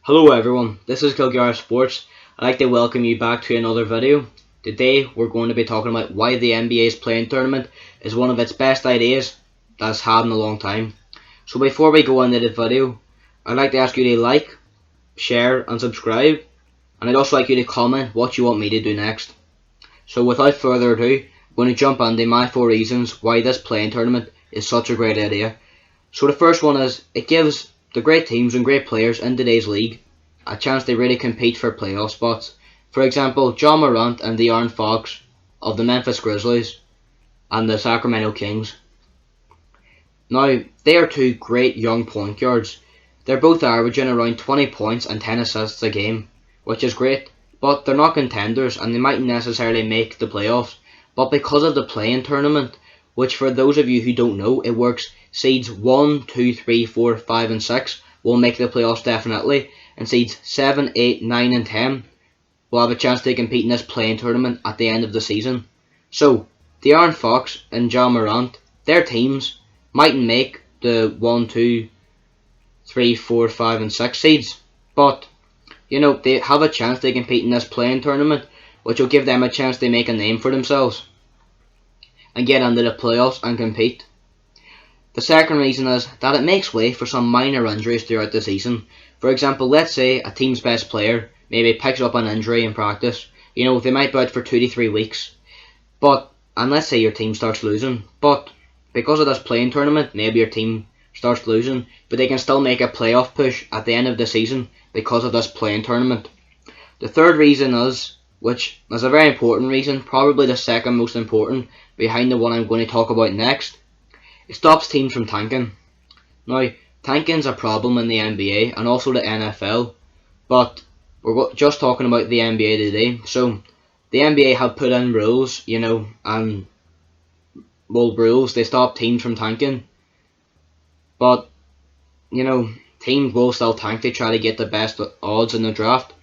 Hello everyone, this is Kilgar Sports. I'd like to welcome you back to another video. Today we're going to be talking about why the NBA's playing tournament is one of its best ideas that's had in a long time. So before we go into the video, I'd like to ask you to like, share and subscribe, and I'd also like you to comment what you want me to do next. So without further ado, I'm going to jump into my 4 reasons why this playing tournament is such a great idea. So the first one is, it gives the great teams and great players in today's league a chance to really compete for playoff spots. For example, Ja Morant and De'Aaron Fox of the Memphis Grizzlies and the Sacramento Kings. Now, they are two great young point guards. They're both averaging around 20 points and 10 assists a game, which is great, but they're not contenders and they mightn't necessarily make the playoffs. But because of the play-in tournament, which for those of you who don't know, it works seeds 1, 2, 3, 4, 5 and 6 will make the playoffs definitely, and seeds 7, 8, 9 and 10 will have a chance to compete in this play-in tournament at the end of the season. So, De'Aaron Fox and Ja Morant, their teams mightn't make the 1, 2, 3, 4, 5 and 6 seeds, but they have a chance to compete in this play-in tournament, which will give them a chance to make a name for themselves and get into the playoffs and compete. The second reason is that it makes way for some minor injuries throughout the season. For example, let's say a team's best player maybe picks up an injury in practice. They might be out for 2 to 3 weeks. And let's say your team starts losing. But because of this playing tournament, maybe your team starts losing, but they can still make a playoff push at the end of the season because of this playing tournament. The third reason is, which is a very important reason, probably the second most important behind the one I'm going to talk about next. It stops teams from tanking. Now, tanking's a problem in the NBA and also the NFL, but we're just talking about the NBA today. So, the NBA have put in rules, and rules, they stop teams from tanking. But, teams will still tank to try to get the best odds in the draft.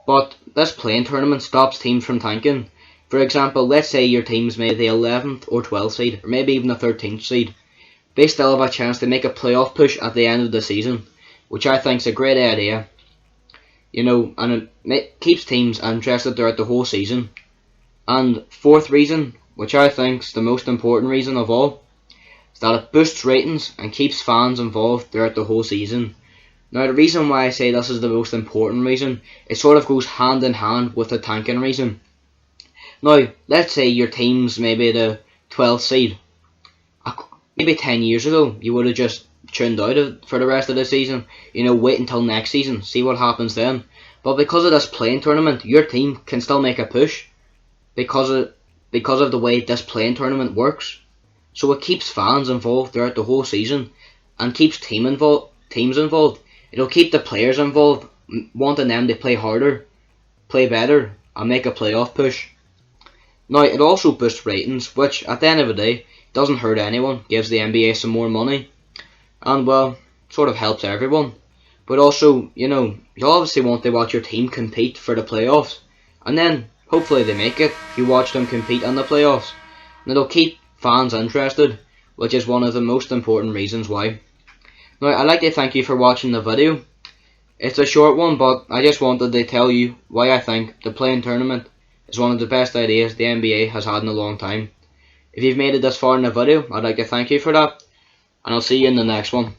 But this playing tournament stops teams from tanking. For example, let's say your team's made the 11th or 12th seed, or maybe even the 13th seed. They still have a chance to make a playoff push at the end of the season, which I think is a great idea. And it keeps teams interested throughout the whole season. And fourth reason, which I think is the most important reason of all, is that it boosts ratings and keeps fans involved throughout the whole season. Now, the reason why I say this is the most important reason, it sort of goes hand in hand with the tanking reason. Now, let's say your team's maybe the 12th seed. Maybe 10 years ago, you would have just tuned out for the rest of the season. Wait until next season, see what happens then. But because of this playing tournament, your team can still make a push because of the way this playing tournament works. So it keeps fans involved throughout the whole season and keeps teams involved. It'll keep the players involved, wanting them to play harder, play better, and make a playoff push. Now, it also boosts ratings, which at the end of the day doesn't hurt anyone, gives the NBA some more money, and well, sort of helps everyone. But also, you obviously want to watch your team compete for the playoffs, and then hopefully they make it. You watch them compete in the playoffs, and it'll keep fans interested, which is one of the most important reasons why. Now, I'd like to thank you for watching the video. It's a short one, but I just wanted to tell you why I think the playing tournament is one of the best ideas the NBA has had in a long time. If you've made it this far in the video, I'd like to thank you for that, and I'll see you in the next one.